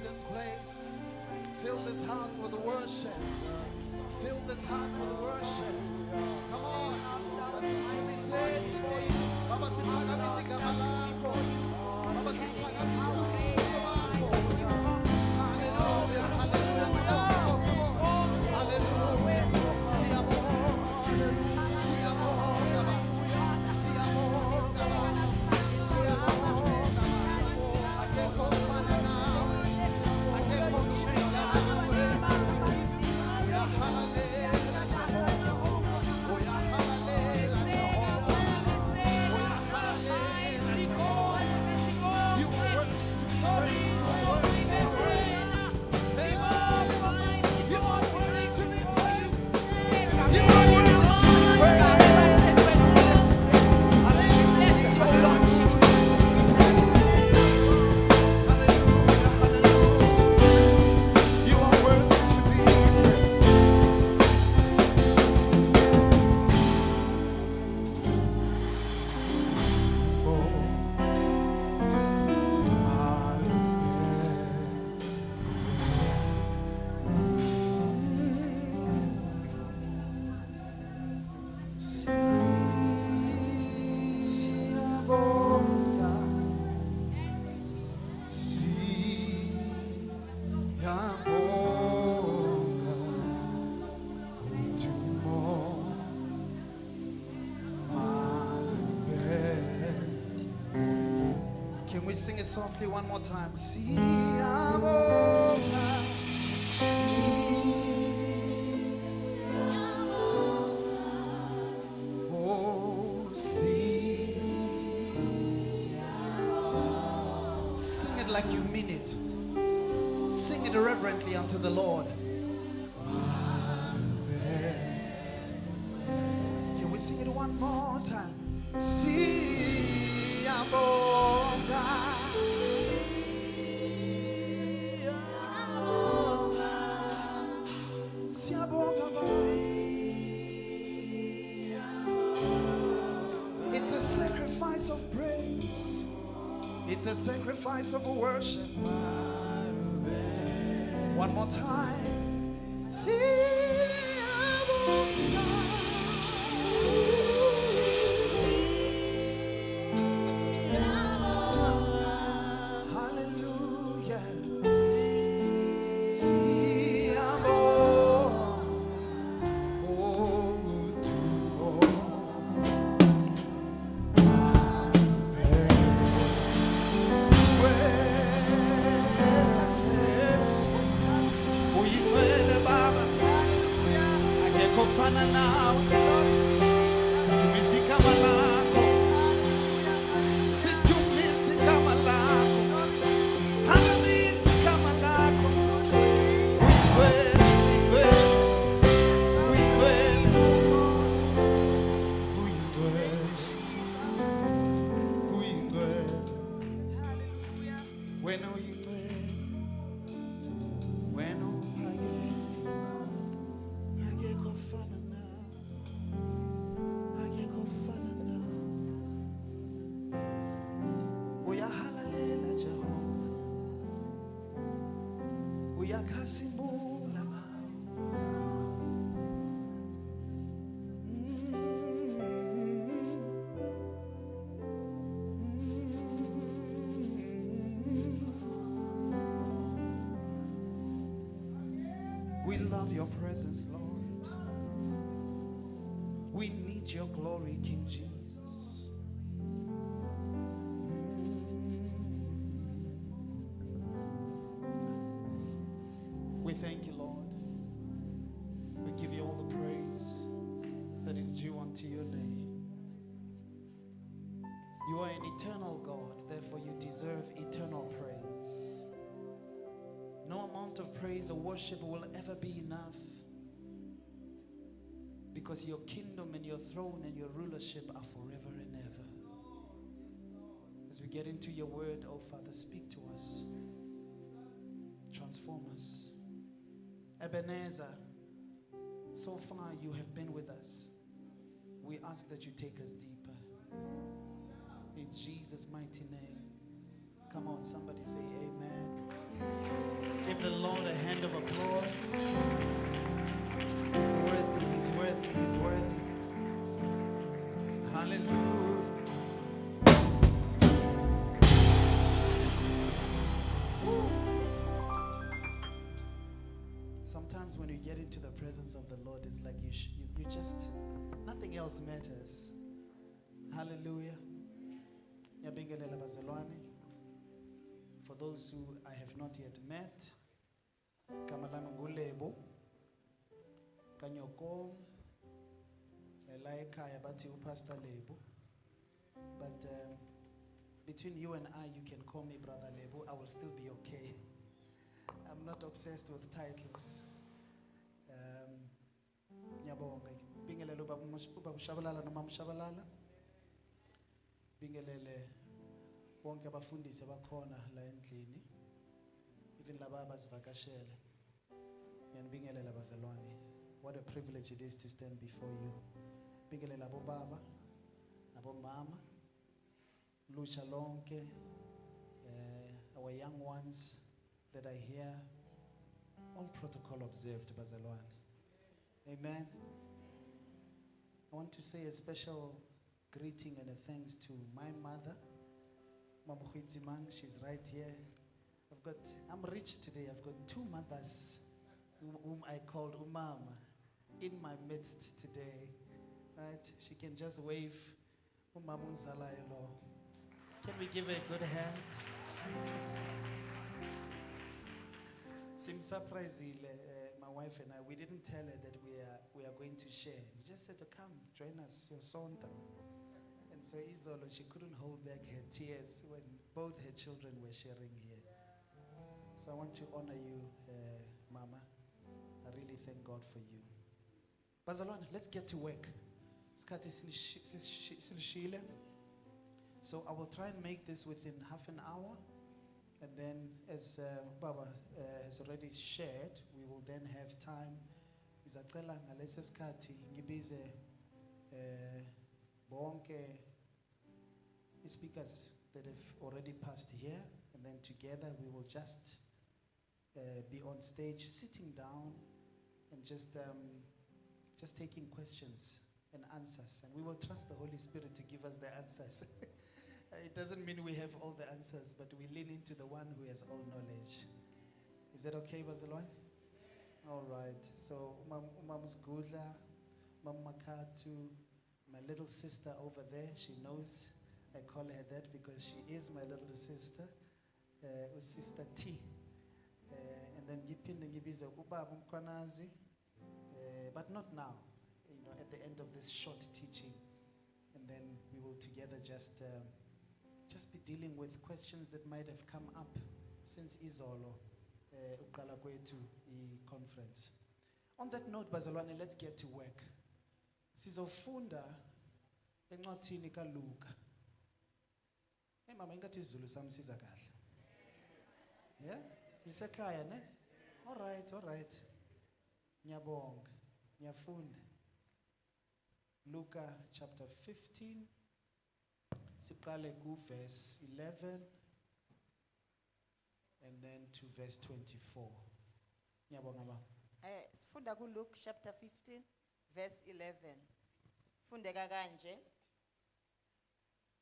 this place. Fill this house with worship. Fill this house with worship. Come on. Baba sipaga misigama lako. Baba sipaga misigama lako. Hallelujah. Hallelujah. Come on. Hallelujah. Siamo. Siamo. Siamo. Siamo. I can't hold my now. I can't hold my now. Hallelujah. Can we sing it softly one more time? Sing it like you mean it. Sing it reverently unto the Lord. Can we sing it one more time? It's a sacrifice of praise. It's a sacrifice of worship. One more time. We love your presence, Lord. We need your glory, King Jesus. We thank you, Lord. We give you all the praise that is due unto your name. You are an eternal God, therefore you deserve eternal praise. No amount of praise or worship will ever be enough, because your kingdom and your throne and your rulership are forever and ever. As we get into your word, oh Father, speak to us. Transform us. Ebenezer, so far you have been with us. We ask that you take us deeper. In Jesus' mighty name. Come on, somebody say amen. get into the presence of the Lord, it's like you just, nothing else matters. Hallelujah. Ngiyabingelela bazalwane. For those who I have not yet met, igama lami nguLebo Kanyoko, la ekhaya bathi uPastor Lebo. But between you and I, you can call me Brother Lebo. I will still be okay. I'm not obsessed with titles. Ngiyabonga. Bingelele ubaba Shabalala nomama Shabalala. Bingelele bonke abafundisi abakhona la endlini. Even laba abazivakashele. Ngiyanibingelela bazalwane. What a privilege it is to stand before you. Bingelela abo baba, abo mama, lucha lonke, our young ones that are here, all protocol observed, bazalwane. Amen. I want to say a special greeting and a thanks to my mother, Mama Huitzimang. She's right here. I'm rich today. I've got two mothers whom I called Umama in my midst today. Right? She can just wave. Umama Unzalayelo. Can we give her a good hand? Seems surprising. My wife and I, we didn't tell her that we are going to share. We just said to come, join us, your sonta. And so Izolo, she couldn't hold back her tears when both her children were sharing here. So I want to honor you, Mama. I really thank God for you. Bazalwane, let's get to work. Skati silishile. So I will try and make this within half an hour. And then, as Baba has already shared, we will then have time. Izacela ngalesi sikhathi ngibize bonke speakers that have already passed here, and then together we will just be on stage, sitting down, and just taking questions and answers. And we will trust the Holy Spirit to give us the answers. It doesn't mean we have all the answers, but we lean into the one who has all knowledge. Is that okay, Bazalwane? All right. So, Mama's Gudla, Mama Makatu, my little sister over there, she knows I call her that because she is my little sister, Sister T. And then Gipinde Gibiza Ubaba Mkwanazi, but not now, at the end of this short teaching. And then we will together just be dealing with questions that might have come up since Izolo, uqala kwethu conference. On that note, bazalwane, let's get to work. Sizofunda encwadini kaLuka. Hey mama, ingathi isiZulu sami siza kahle. Yeah? Isekhaya ne? All right. Ngiyabonga. Ngiyafunda. Luka chapter 15. Siqale ku verse 11 and then to verse 24. Ngiyabonga mama. Sifunda ku Luke chapter 15 verse 11. Fundeka kanje.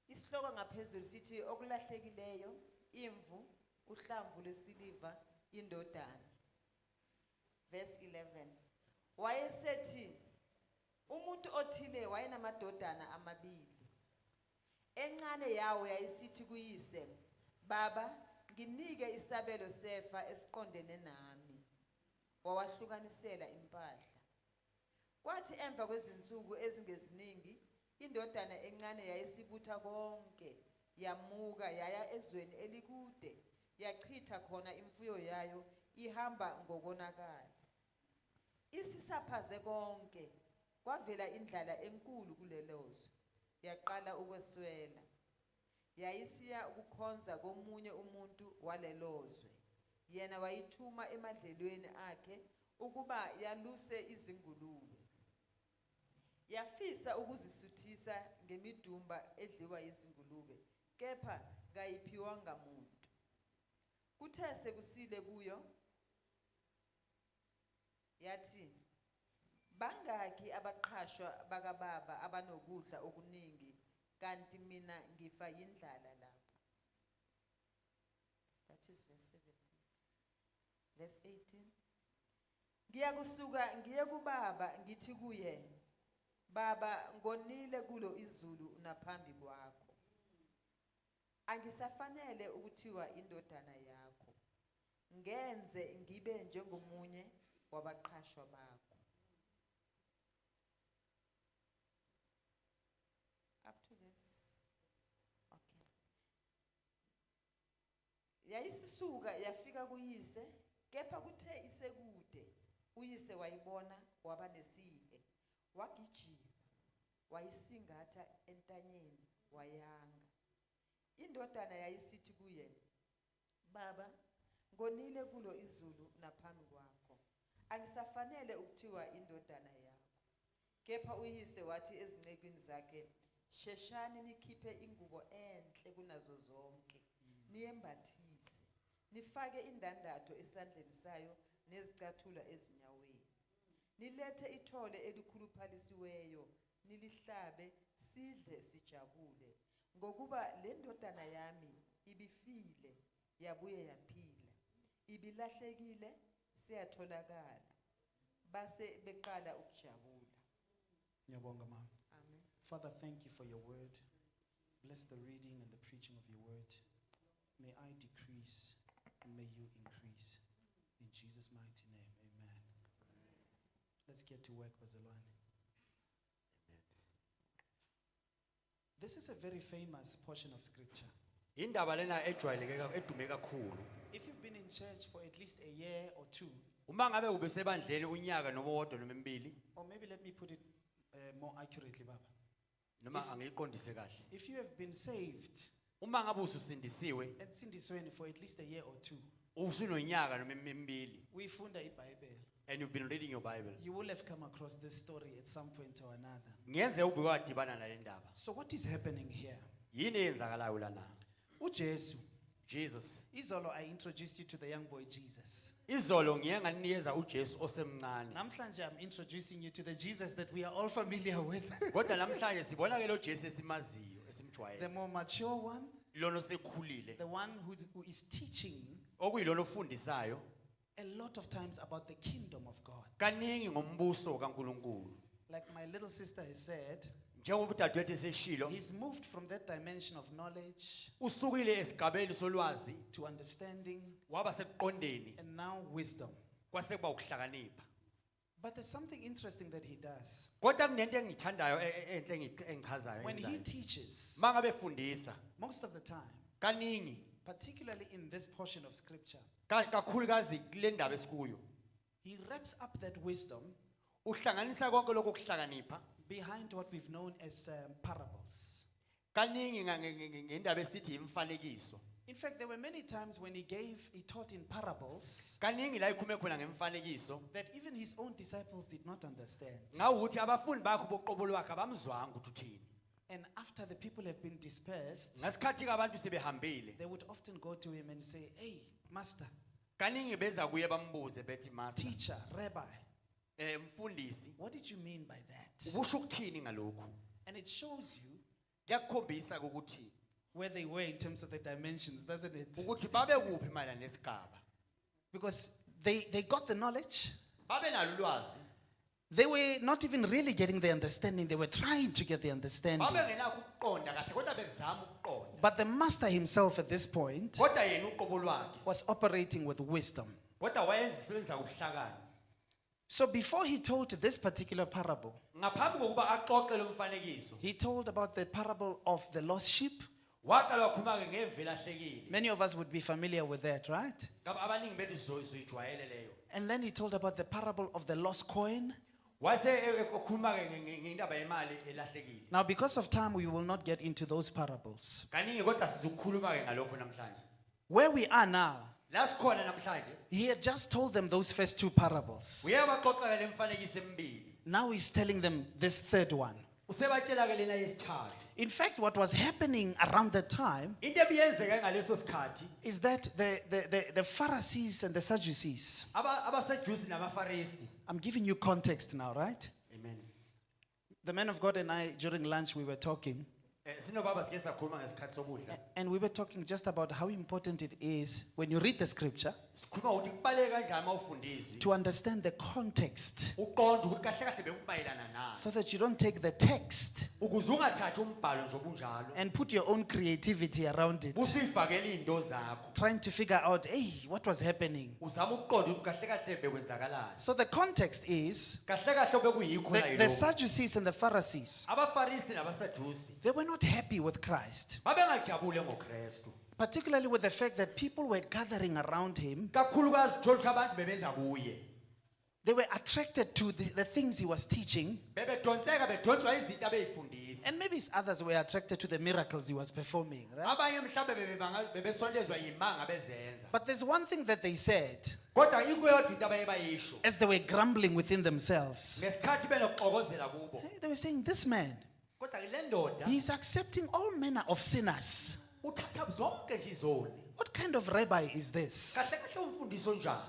Isihloko ngaphezulu sithi okulahlekileyo, imvu, uhlamvu lesiliva, indodana. Verse 11. Wayesethi umuntu othile wayenamadodana amabili. Encane yawo yayisithi kuyise, Baba, nginike isabelo sefa esiqondene nami. Wawahlukanisela impahla. Kwathi emva kwezinsuku ezingeziningi, indodana encane yayisibutha konke, yamuka yaya ezweni elikude, yachitha khona imfuyo yayo, ihamba ngokonakala. Isisaphaze konke, kwavela indlala enkulu kulelozwe. Yaqala ukweswela. Yayisiya ukukhonza komunye umuntu walelozwe. Yena wayithuma emadlelweni akhe ukuba yaluse izingulube. Yafisa ukuzisuthisa ngemidumba edliwa izingulube, kepha kayiphiwanga muntu. Kuthe sekusile kuyo, yathi, bangaki abaqhashwa bakababa abanokudla okuningi, kanti mina ngifa yindlala lapha. That is verse 17. Verse 18. Ngiyakusuka ngiye kubaba ngithi kuye, Baba ngonile kulo izulu naphambi kwakho. Angisafanele ukuthiwa indodana yakho. Ngenze ngibe njengomunye wabaqhashwa bakho. Up to this. Okay. Yayisisuka yafika kuyise, kepha kuthe isekude. Uyise wayibona waba nesihe. Wagijima, wayisingatha entanyeni, wayanga. Indodana yayisithi kuye, Baba, ngonile kulo izulu naphambi kwakho. Angisafanele ukuthiwa indodana yakho. Kepha uyise wathi ezincekwini zakhe, Sheshani nikhiphe ingubo enhle kunazo zonke, niyembathise, nifake indandatho esandleni sayo nezicathulo ezinyaweni. Nilethe ithole elikhuluphalisiweyo, nilihlabe, sidle sijabule, ngokuba le ndodana yami ibifile, yabuye yaphila, ibilahlekile, seyatholakala. Base beqala ukujabula. Ngiyabonga, Mama. Amen. Father, thank you for your word. Bless the reading and the preaching of your word. May I decrease and may you increase. In Jesus' mighty name, amen. Let's get to work, Bazalwane. This is a very famous portion of scripture. Indaba lena ejwayeleke edume kakhulu. If you've been in church for at least a year or two, Uma ngabe ube sebandleni unyaka noma owodwa noma emibili or maybe let me put it more accurately, Baba. noma angiyiqondise kahle. If you have been saved Uma ngabe ususindisiwe at Sindisweni for at least a year or two, usunonyaka noma emibili uyifunda iBhayibheli, and you've been reading your Bible. you will have come across this story at some point or another. Ngiyenze ube kwadibana nale ndaba. So what is happening here? Yini eyenzakalayo lana? uJesu, Jesus. izolo I introduced you to the young boy Jesus. Izolo ngiye nganikeza uJesu osemncane. Namhlanje I'm introducing you to the Jesus that we are all familiar with. Kodwa namhlanje sibona ke lo Jesu esimaziyo, The esimjwayele. more mature one, Lona osekhulile. the one who is teaching Okuyilona ofundisayo a lot of times about the kingdom of God. kaningi ngombuso kaNkuluNkulu. Like my little sister has said, Njengoba udadewethu eseshilo, he's moved from that dimension of knowledge usukile esigabeni solwazi to understanding waba sekuqondeni and now wisdom. kwase kuba ukuhlakanipha. But there's something interesting that he does. Kodwa kunento engithandayo enhle engichazayo. When he teaches, Mangabe efundisa most of the time, kaningi particularly in this portion of scripture, kakhulukazi kule ndaba esikuyo he wraps up that wisdom uhlanganisa konke lokho kuhlakanipha behind what we've known as parables. kaningi ngendaba esithi imfanekiso. In fact, there were many times when he taught in parables Kaningi la ikhume khona ngemfanekiso that even his own disciples did not understand. ngawukuthi abafundi bakho boqobo lwakhe abamzwanga ukuthi uthini. And after the people have been dispersed, Ngasikhathi abantu sebehambile they would often go to him and say, "Hey, Master, kaningi beza kuye bambuze bethi master teacher, Rabbi, mfundisi what did you mean by that?" ubusho ukuthini ngalokho. And it shows you Kuyakukhombisa ukuthi where they were in terms of the dimensions, doesn't it? ukuthi babe kuphi mayelana nesigaba. Because they got the knowledge. Babe nalo ulwazi. They were not even really getting the understanding. They were trying to get the understanding. Babe ngenakho ukuqonda kahle kodwa bezama ukuqonda. But the master himself at this point Kodwa yena uqobo lwakhe was operating with wisdom. kodwa wayenzisenza ukuhlakana. So before he told this particular parable, Ngaphambi kokuba axoxe lo mfanekiso he told about the parable of the lost sheep. waqala wakhuluma ke ngemvela hlekile. Many of us would be familiar with that, right? Ngabe abaningi bethu soyijwayele leyo. And then he told about the parable of the lost coin. Wase ekhuluma ke ngendaba yemali elahlekile. Now, because of time, we will not get into those parables. Kaningi kodwa sizokhuluma ke ngalokho namhlanje. Where we are now, La sikhona namhlanje he had just told them those first two parables. uyabaxoxa ke lemfanekiso emibili. Now he's telling them this third one. Usebatshela ke lena yesithathu. In fact, what was happening around that time Into ebiyenzeka ngaleso sikhathi is that the Pharisees and the Sadducees, abaseJusi nabaFarisi. I'm giving you context now, right? Amen. The man of God and I, during lunch, we were talking. Sinobaba sike sakhuluma ngesikhathi sokudla. And we were talking just about how important it is when you read the scripture Sikhuluma ukuthi kubaleka kanjani mawufundizwe. to understand the context Uqonda ukuthi kahle kahle bekumayelana nani. so that you don't take the text Ukuze ungathathi umbhalo nje obunjalo. and put your own creativity around it, Usuyifakela izinto zakho. trying to figure out, hey, what was happening? Uzama ukuqonda ukuthi kahle kahle bekwenzakalani. So the context is Kahle kahle bekuyikho la the yilo. Sadducees and the Pharisees, Abafarisi nabasadusi they were not happy with Christ, babengajabule ngoKristu. particularly with the fact that people were gathering around him. Kakhulukazi uthola ukuthi abantu bebeza kuye. They were attracted to the things he was teaching, Bebedonseka bedonswa izinto abeyifundisa. and maybe others were attracted to the miracles he was performing, right? Abanye mhlawumbe bebesondezwa yimanga bezenza. But there's one thing that they said Kodwa ikho yodwa into abaye bayisho. as they were grumbling within themselves. Ngesikhathi benokuxokozela kubo. They were saying, this man, Kodwa le ndoda he's accepting all manner of sinners. uthatha zonke nje izoni. What kind of rabbi is this? Kahle kahle umfundiso njani?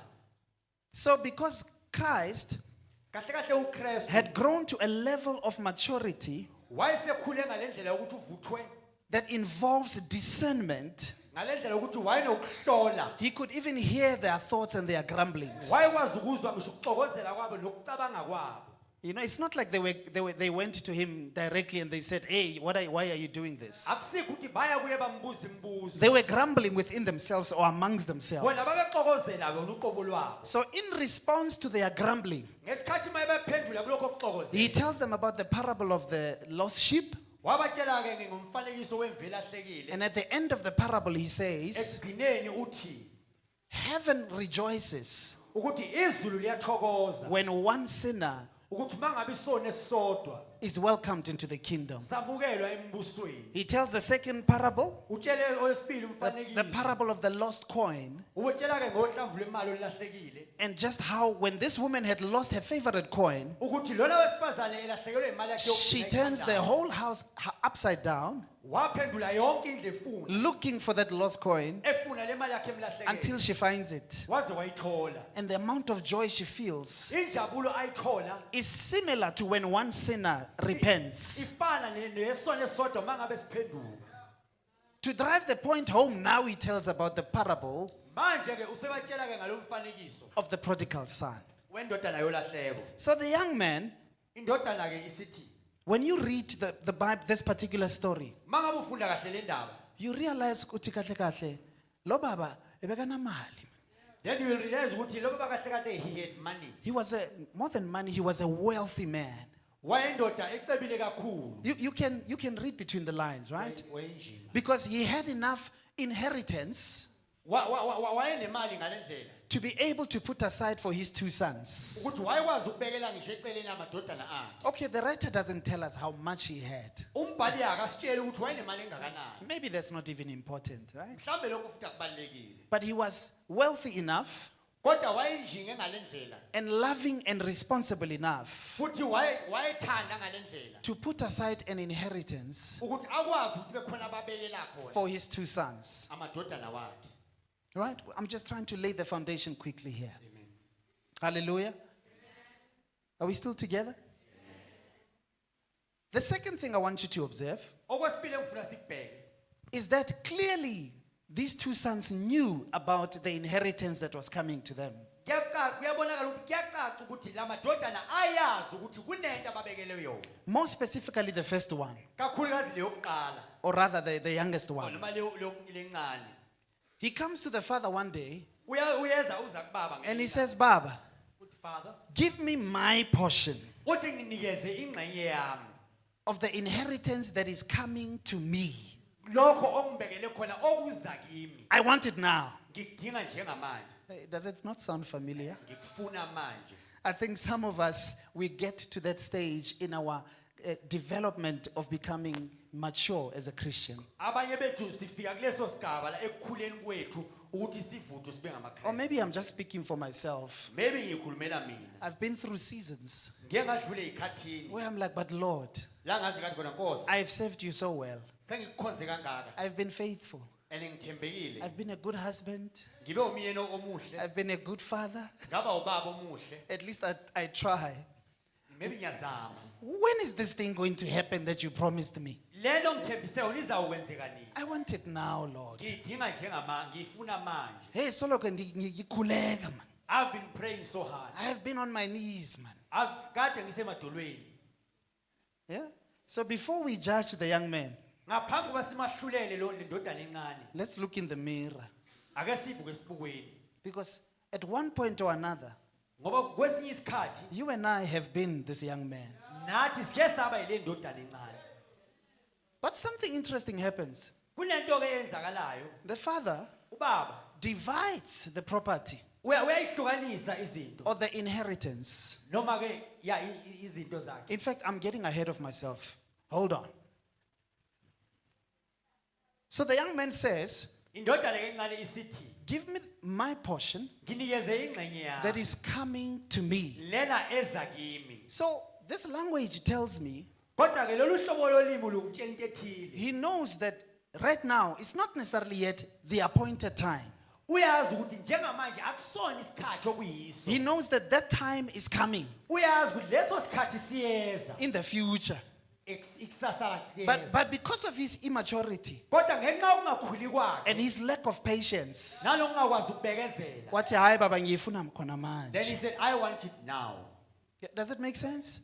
So because Christ Kahle kahle uKristu had grown to a level of maturity wayesekhule ngalendlela ukuthi uvuthwe, that involves discernment, ngalendlela ukuthi wayenokuhlola. he could even hear their thoughts and their grumblings. Wayekwazi ukuzwa ngisho ukuxokozela kwabo nokucabanga kwabo. You know, it's not like they went to him directly and they said, hey, why are you doing this? Akusikho ukuthi baya kuye bambuza imibuzo. They were grumbling within themselves or amongst themselves. Bona babexokozela bona uqobo lwabo. So in response to their grumbling, Ngesikhathi mayebephendula kulokho he ukuxokozela. tells them about the parable of the lost sheep. Wabatshela ke ngomfanekiso wemvela ahlekile. And at the end of the parable, he says, Ekugcineni uthi heaven rejoices ukuthi izulu liyathokoza when one sinner ukuthi mangabe isona esisodwa is welcomed into the kingdom. samukelwa embusweni. He tells the second parable, Utshele owesibili the umfanekiso. parable of the lost coin, Ubutshela ke ngohlamvu lemali olahlekile and just how when this woman had lost her favorite coin, ukuthi lona wesifazane elahlekelwe imali yakhe she yokugcina turns the ayithandayo. whole house upside down, Waphendula yonke indlu efuna looking for that lost coin efuna le mali yakhe until emlahlekele she finds it. waze wayithola. And the amount of joy she feels Injabulo ayithola is similar to when one sinner repents. ifana nesona esodwa mangabe siphenduka. To drive the point home, now he tells about the parable Manje ke usebatshela ke ngalomfanekiso of the prodigal son. wendodana yolahleko. So the young man, Indodana ke isithi when you read the Bible, this particular story, mangabe ufunda kahle le ndaba, you realize ukuthi kahle kahle lo baba ebekanamali. then you will realize ukuthi lo baba kahle kahle he had money. He was more than money, he was a wealthy man. Wayendoda ecebile kakhulu. You can read between the lines, right? Wayinjini. Because he had enough inheritance Wayenemali ngalendlela to be able to put aside for his two sons. ukuthi wayekwazi ukubekela ngisho eceleni amadodana akhe. Okay, the writer doesn't tell us how much he had. Umbhali akasitsheli ukuthi wayenemali engakanani. Maybe that's not even important, right? Mhlambe lokho futhi akubalekile. But he was wealthy enough Kodwa wayenjinge ngalendlela. and loving and responsible enough Futhi wayethanda ngalendlela to put aside an inheritance ukuthi akwazi ukuthi bekhona ababekela khona for his two sons. amadodana wakhe. Right? I'm just trying to lay the foundation quickly here. Amen. Hallelujah. Are we still together? The second thing I want you to observe Okwesibili engifuna sikubheke is that clearly these two sons knew about the inheritance that was coming to them. kuyabonakala ukuthi kuyacaca ukuthi la madodana ayazi ukuthi kunento ababekele yona. More specifically, the first one, Kakhulukazi leyo kuqala or rather the youngest one. noma lencane. He comes to the father one day Uyeza uza kubaba and he ngelinye says, Baba, uthi father give me my portion uthi nginikeze ingxenye yami of the inheritance that is coming to me. lokho ongibekele khona okuza kimi. I want it now. Ngikudinga njengamanje. Hey, does it not sound familiar? Ngikufuna manje. I think some of us, we get to that stage in our development of becoming mature as a Christian. Abanye bethu sifika kuleso sigaba la ekukhuleni kwethu ukuthi sivuthu sibe Or ngamaKristu. maybe I'm just speaking for myself. Maybe ngikhulumela mina. I've been through seasons Ngeke ngadlule ikhathini where I'm like, but Lord, la ngazi kathi khona Nkosi I've served you so well. sengikukhonze kangaka I've been faithful. and ngithembekile. I've been a good husband. Ngibe umyeni omuhle, I've been a good father. ngaba ubaba omuhle. At least I try. Maybe ngiyazama. When is this thing going to happen that you promised me? lelo ngithembise yona izawukwenzeka nini I want it now, Lord. ngiyidinga ngiyifuna manje. Hey, solo ngikhuleka man. I've been praying so hard. I have been on my knees, man. Kade ngisemadolweni. Yeah? So before we judge the young man, Ngaphambi kuba simahlulele lo ndodana encane. let's look in the mirror. Ake sibuke esibukweni. Because at one point or another, Ngoba kwesinye isikhathi you and I have been this young man. nathi sike saba yile ndodana encane. But something interesting happens. Kunento ke eyenzakalayo. The father Ubaba divides the property uyayihlukanisa izinto or the inheritance. noma ke ya izinto zakhe. In fact, I'm getting ahead of myself. Hold on. So the young man says, Indodana ke encane isithi give me my portion nginikeze ingxenye yami. that is coming to me. Lena eza kimi. So this language tells me Kodwa ke lolu hlobo lolimi lungitshela into ethile. he knows that right now it's not necessarily yet the appointed time. Uyazi ukuthi njengamanje akusona isikhathi okuyiso. He knows that that time is coming Uyazi ukuthi leso sikhathi siyeza. in the future. Ikusasa siyeza. But because of his immaturity Kodwa ngenxa ungakhuli kwakhe and his lack of patience, nalokungakwazi ukubekezela. wathi hayi baba ngiyifuna khona Then he manje. said I want it now. Does it make sense?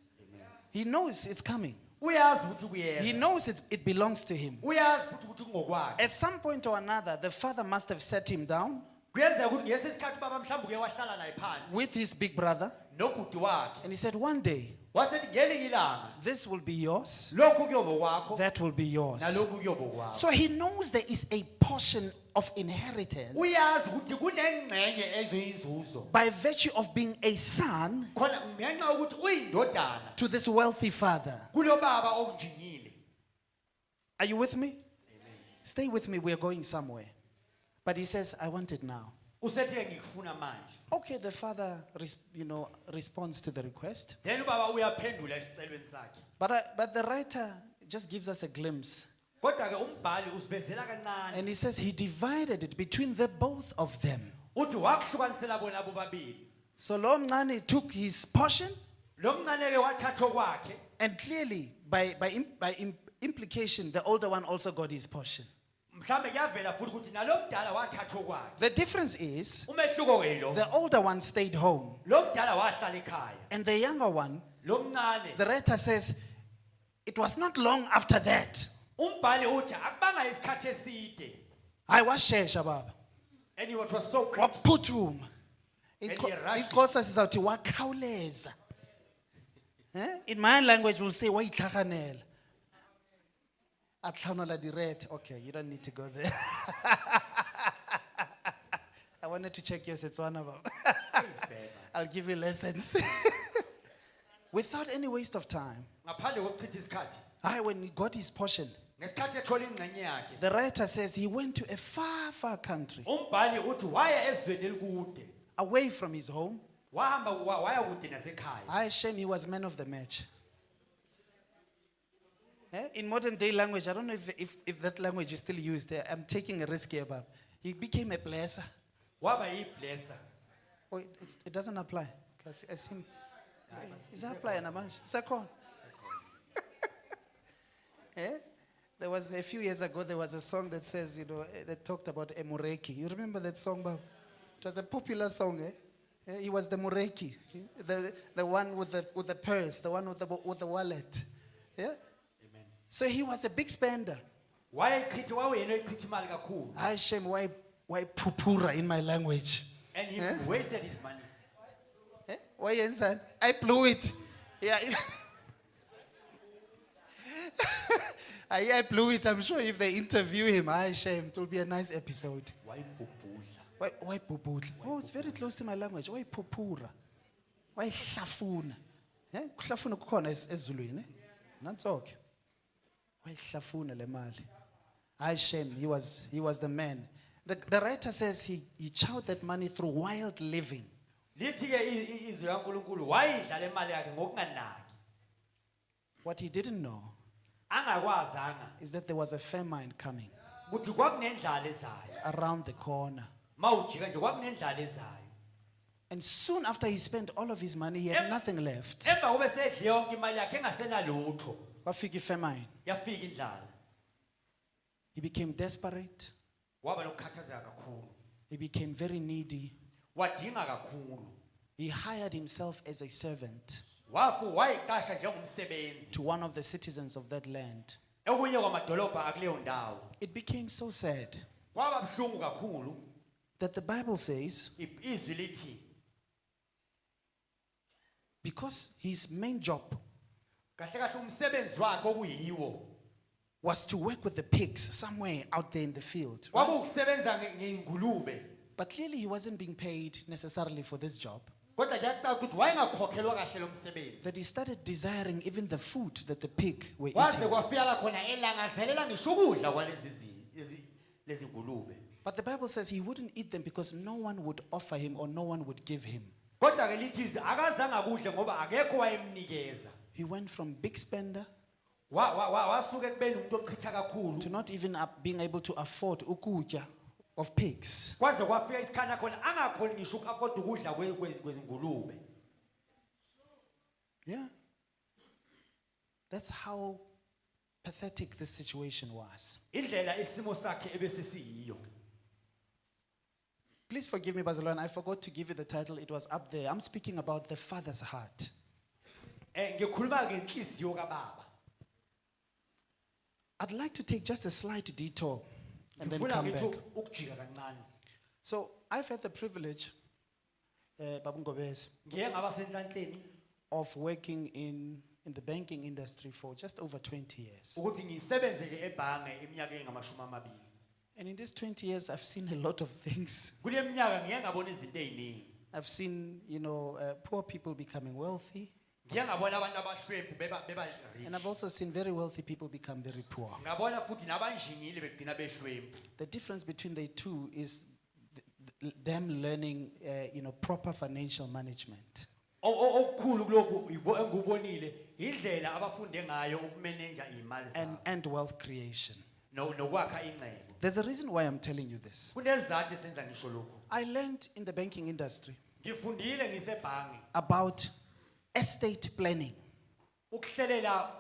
He knows it's coming. Uyazi ukuthi He kuyeza. knows it belongs to him. Uyazi ukuthi ngokwakhe. At some point or another, the father must have sat him down Kuyenzeka ukuthi ngese isikhathi baba mhlawumbe uke wahlala naye phansi with his big brother nobhuti wakhe. and he said, one day, Wasethi ngelinye ilanga this will be yours, lokhu kuyoba kwakho that will be yours. nalokhu kuyoba kwakho. So he knows there is a portion of inheritance Uyazi ukuthi kunengxenye ezoyinzuzo. by virtue of being a son Khona ngenxa ukuthi uyindodana to this wealthy father. kulo baba okunjingile. Are you with me? Stay with me, we're going somewhere. But he says, I want it now. Usethi ngikufuna manje. Okay, the father responds to the request. Then ubaba uyaphendula esicelweni sakhe. But the writer just gives us a glimpse. Kodwa ke umbhali usivezela kancane. And he says he divided it between the both of them. Uthi wakuhlukanisela bona bobabili. So lo mncane took his portion, Lo mncane ke wathatha kwakhe. and clearly, by implication, the older one also got his portion. Mhlambe kuyavela futhi ukuthi nalomdala wathatha kwakhe. The difference is, Umehluko ke lo. the older one stayed home, Lo mdala wahlala ekhaya. and the younger one, Lo mncane. the writer says, it was not long after that. Umbhali uthi akubanga isikhathi eside. I was shesha baba. And it was so quick. Waphuthuma. And he rushed. Ixhosa sizawuthi wakhawuleza. In my language we'll say wayitlhaganela. Atlhanola direct. Okay, you don't need to go there. I wanted to check your Setswana baba. I'll give you lessons. Without any waste of time. Ngaphandle kokuchitha isikhathi. When he got his portion, Ngesikhathi ethola ingxenye yakhe. the writer says he went to a far, far country, Umbhali uthi waya ezweni elikude. away from his home. Wahamba waya kude nasekhaya. I shame he was man of the match. In modern day language, I don't know if that language is still used. I'm taking a risk here, but he became a blesser. Waba yiblesser. Oh, it doesn't apply. Because I see him. Is that apply namanje? Second. There was a few years ago, there was a song that says, that talked about a Mureki. You remember that song, Bob? It was a popular song, He was the Mureki, the one with the purse, the one with the wallet. Yeah? Amen. So he was a big spender. Wayechitha wayena echitha imali kakhulu. I shame why pupura in my language. And he wasted his money. Why is that? I blew it. Yeah. I blew it. I'm sure if they interview him, I shame. It will be a nice episode. Why pupura? Oh, it's very close to my language. Why pupura? Why hlafuna? Hlafuna kukhona esiZulwini. Nantsok. Why hlafuna le mali? I shame. He was the man. The writer says he chowed that money through wild living. Lithi ke izwi kaNkuluNkulu wayidlala imali yakhe ngokunganaki. What he didn't know Angakwazanga is that there was a famine coming ukuthi kwakunendlala ezayo. around the corner. Mawujika nje kwakunendlala ezayo. And soon after he spent all of his money, he had nothing left. Emva kube sedle yonke imali yakhe engasenalutho. Kwafika ifamine. yafika indlala He became desperate. waba lokukhathazeka kakhulu He became very needy. wadinga kakhulu He hired himself as a servant wayiqasha njengomsebenzi to one of the citizens of that land. okunye kwamadolobha akuleyo ndawo It became so sad kwaba buhlungu kakhulu that the Bible says, izwi lithi because his main job kahle kahle umsebenzi wakhe okuyiwo was to work with the pigs somewhere out there in the field. kwakuwukusebenza ngeingulube But clearly he wasn't being paid necessarily for this job. kodwa kuyacaca ukuthi wayengakhokhelwa kahle lo msebenzi That he started desiring even the food that the pig were kwaze eating. kwafika khona elangazelela ngisho ukudla lezi ngulube But the Bible says he wouldn't eat them because no one would offer him or no one would give him. kodwa ke lithi izwi akazange akudle ngoba akekho wayemnikeza He went from big spender wasuka ekubeni umuntu ochitha kakhulu to not even being able to afford ukutya of pigs. kwaze kwafika isikhana khona angakhoni ngisho uku-afford ukudla kwezingulube Yeah. That's how pathetic this situation was. indlela isimo sakhe ebesesiyiyo Please forgive me, Bazalwane. I forgot to give you the title. It was up there. I'm speaking about the father's heart. ngikhuluma ngenhliziyo kababa I'd like to take just a slight detour and then ngifuna come ngithi back. ukujika kancane So I've had the privilege, Babu Ngobese, ngiye ngaba senhlanhleni of working in the banking industry for just over 20 years. ukuthi ngisebenzeke ebhange iminyaka engamashumi amabili And in these 20 years, I've seen a lot of things. kule minyaka ngiye ngabona izinto ey'ningi I've seen, poor people becoming wealthy. ngiye ngabona abantu abahlwempu beba And I've rich also seen very wealthy people become very poor. ngabona futhi nabanjingile begcina behlwempu The difference between the two is them learning, proper financial management. okukhulu kulokhu engubonile indlela abafunde ngayo ukumeneja iy'mali zabo And wealth creation. nokwakha incebo There's a reason why I'm telling you this. kunezizathu esenza ngisho lokhu I learned in the banking industry ngifundile ngisebhange about estate planning. ukuhlelela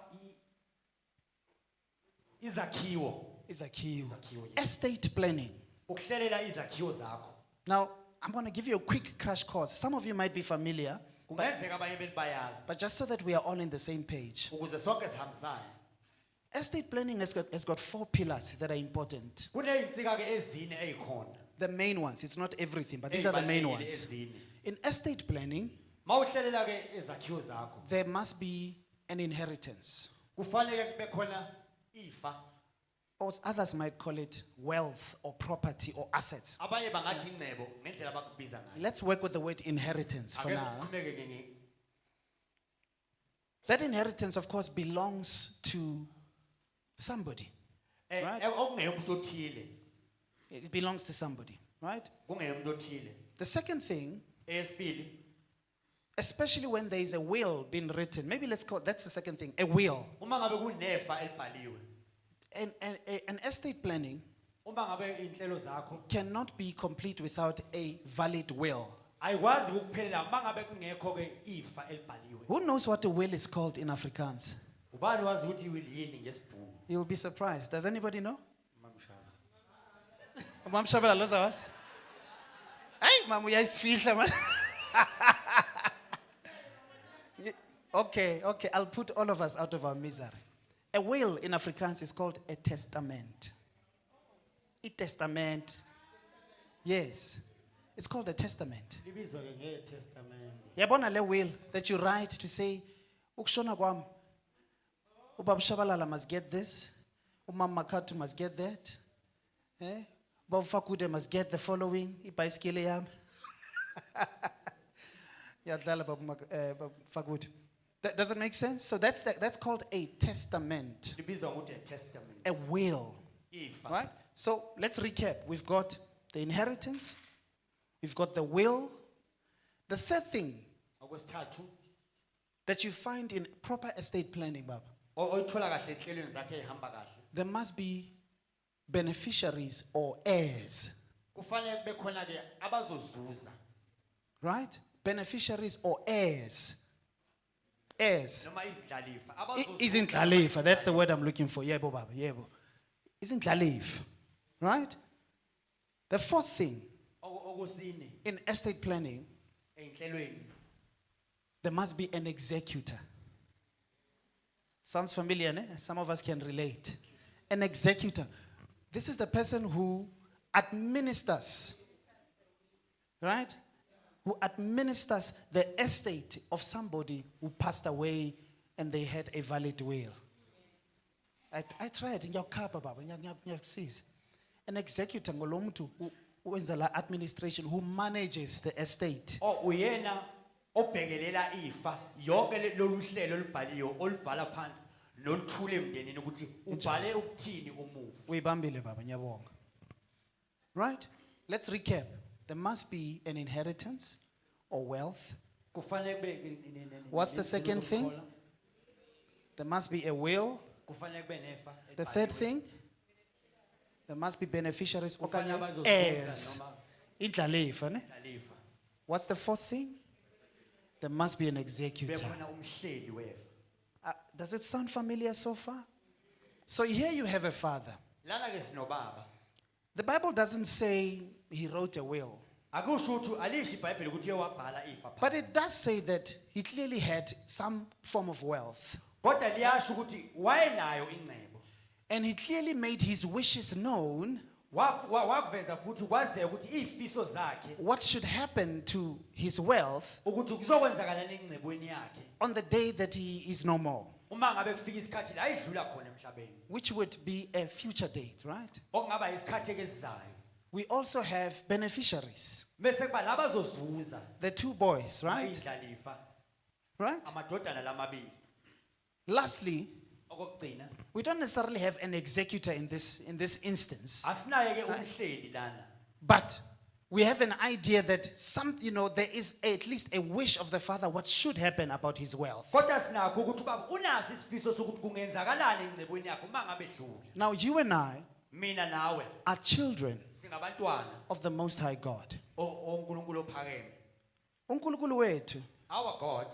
izakhiwo Izakhiwo. Izakhiwo, yes. Estate planning. ukuhlelela izakhiwo zakho Now, I'm going to give you a quick crash course. Some of you might be familiar, kungenzeka abanye benu bayazi but just so that we are all on the same page. ukuze sonke sihambisane Estate planning has got 4 pillars that are important. kuney'nsika-ke ezine ey'khona The main ones. It's not everything, but these are the main ey'balulekile ones. ezine In estate planning, ma uhlelela-ke ezakhiwo zakho there must be an inheritance. kufanele kube khona ifa Or others might call it wealth or property or assets. abanye bangathi incebo ngendlela abakubiza ngayo Let's work with the word inheritance for ake now. siqhubeke That inheritance, of course, belongs to somebody. Right. okungeyomuntu othile It belongs to somebody, right? kungeyomuntu othile The second thing, eyesibili especially when there is a will being written, maybe let's call that's the second thing, a will. uma ngabe kunefa elibhaliwe An estate planning uma ngabe iy'nhlelo zakho cannot be complete without a valid will. ayikwazi ukuphelela uma ngabe kungekho-ke ifa elibhaliwe Who knows what a will is called in Afrikaans? ubani wazi ukuthi iwili yini ngesibhunu You'll be surprised. Does anybody know? Mamshaba. Mam Shabela loza was? Hey, mam uyayisifihla man. Okay, I'll put all of us out of our misery. A will in Afrikaans is called a testament. A testament. Yes. It's called a testament. libizwa-ke ngetestamente Yabona le will that you write to say, ukushona kwami, Ubaba Shabalala must get this, Umama Makatu must get that, Bob Fakude must get the following, ibhayisikili yami. Yadlala Baba Fakude. Does it make sense? So that's called a testament, libizwa ngokuthi a-testament a will, ifa right? So let's recap. We've got the inheritance, we've got the will. The third thing okwesithathu that you find in proper estate planning, Baba, oyithola kahle enhlelweni zakhe ey'hamba kahle there must be beneficiaries or heirs, kufanele kube khona-ke abazozuza right? Beneficiaries or heirs. heirs. noma izindlalifa Izindlalifa, that's the word I'm looking for. Yebo baba, yebo. Izindlalifa, right? The fourth thing okusine in estate planning, ey'nhlelweni there must be an executor. Sounds familiar, ne? Some of us can relate. An executor. This is the person who administers, right? Who administers the estate of somebody who passed away and they had a valid will. I tried in your kapa baba, ngiyakusiza. An executor ngolomuntu wenza la administration who manages the estate. uyena obhekelela ifa yonke lolu hlelo olubhaliwe olubhala phansi noluthule emndenini ukuthi ubhale ukuthini umufi. Uyibambile baba, ngiyabonga. Right? Let's recap. There must be an inheritance or wealth. Kufanele kube What's the second thing? There must be a will. Kufanele kube nefa. The third thing, there must be beneficiaries Kufanele okanye abazozuza heirs. noma Indlalifa, ne? indlalifa. What's the fourth thing? There must be an executor. Bekhona umhleli wefa. Does it sound familiar so far? So here you have a father. Lana ke sinobaba. The Bible doesn't say he wrote a will, Akusho ukuthi alisho iBhayibheli ukuthi uye wabhala ifa phansi. but it does say that he clearly had some form of wealth. Kodwa liyasho ukuthi wayenayo ingcebo. And he clearly made his wishes known, Wakuveza futhi kwazeka ukuthi izifiso zakhe what should happen to his wealth ukuthi kuzokwenzakalana engcebweni yakhe. on the day that he is no more, Uma ngabe kufika isikhathi la idlula khona emhlabeni. which would be a future date, right? Okungaba isikhathi esizayo. We also have beneficiaries, Bese kuba labazozuza the two boys, right? ayidlalifa Right? amadodana lamabili. Lastly, Okugcina we don't necessarily have an executor in this instance, asinaye ke umhleli lana. but we have an idea that there is at least a wish of the father what should happen about his wealth. Kodwa sinakho ukuthi ubaba unaso isifiso sokuthi kungenzakalani engcebweni yakhe uma ngabe edlula. Now you and I Mina nawe are children singabantwana of the Most High God. oNkulunkulu ophakeme. uNkulunkulu wethu Our God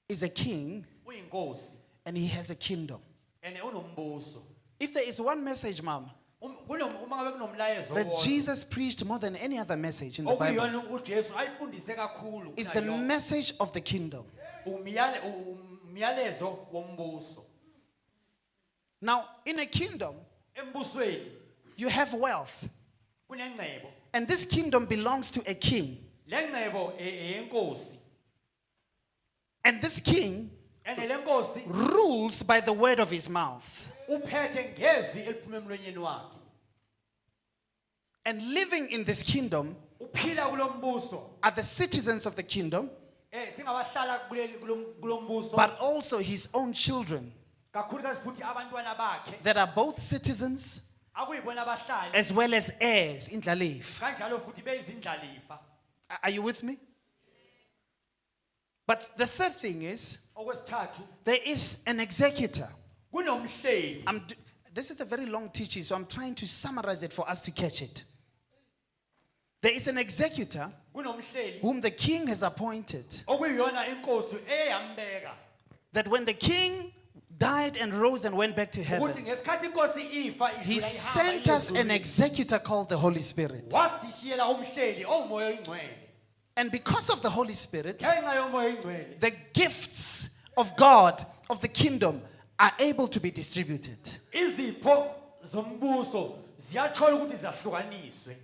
is a king uyinkosi and he has a kingdom. ene unombuso. If there is one message, Mom, Uma ngabe kunomlayezo that owodwa, Jesus preached more than any other message in the Bible, okuyona uJesu ayifundise kakhulu is the kunayo, message of the kingdom. umyalezo wombuso. Now, in a kingdom, Embusweni you have wealth, kunengcebo. and this kingdom belongs to a king. Lengcebo eyenkosi. And this king Ene lenkosi rules by the word of his mouth. uphethe ngezwi eliphuma emlonyeni wakhe. And living in this kingdom Uphila kulombuso. are the citizens of the kingdom, Singabahlala kulombuso. but also his own children Kakhulukazi futhi abantwana bakhe that are both citizens akuyibona abahlali as well as heirs in Lalif. kanjalo futhi beyizindlalifa. Are you with me? But the third thing is, Okwesithathu there is an executor. kunomhleli. This is a very long teaching, so I'm trying to summarize it for us to catch it. There is an executor Kunomhleli whom the king has appointed, okuyiyona inkosi eyambeka that when the king died and rose and went back to ukuthi heaven, ngesikhathi inkosi ifa he idlula sent us an ihamba executor called the Holy Spirit. wasishiyela umhleli owumoya oyingcwele. And because of the Holy Spirit, Ngenxa yomoya oyingcwele the gifts of God, of the kingdom, are able to be distributed. izipho zombuso ziyathola ukuthi zahlukaniswe.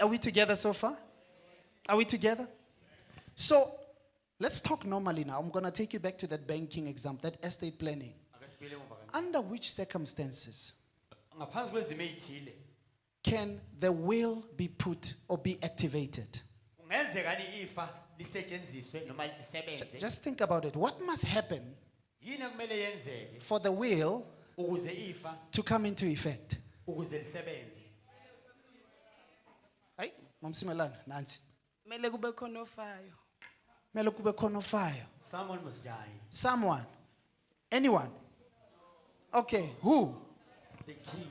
Are we together so far? Are we together? So let's talk normally now. I'm going to take you back to that banking example, that estate planning. Under which circumstances Ngaphansi kwezimo ezithile can the will be put or be activated? kungenzekani ifa lisetshenziswe noma lisebenze. Just think about it. What must happen Yini ekumele yenzeke for the will ukuze ifa to come into effect? ukuze lisebenze? Ay, Mamsimelana, Nancy. Mele kube khona ofayo. Mele kube khona ofayo. Someone must die. Someone. Anyone. Okay, who? The king.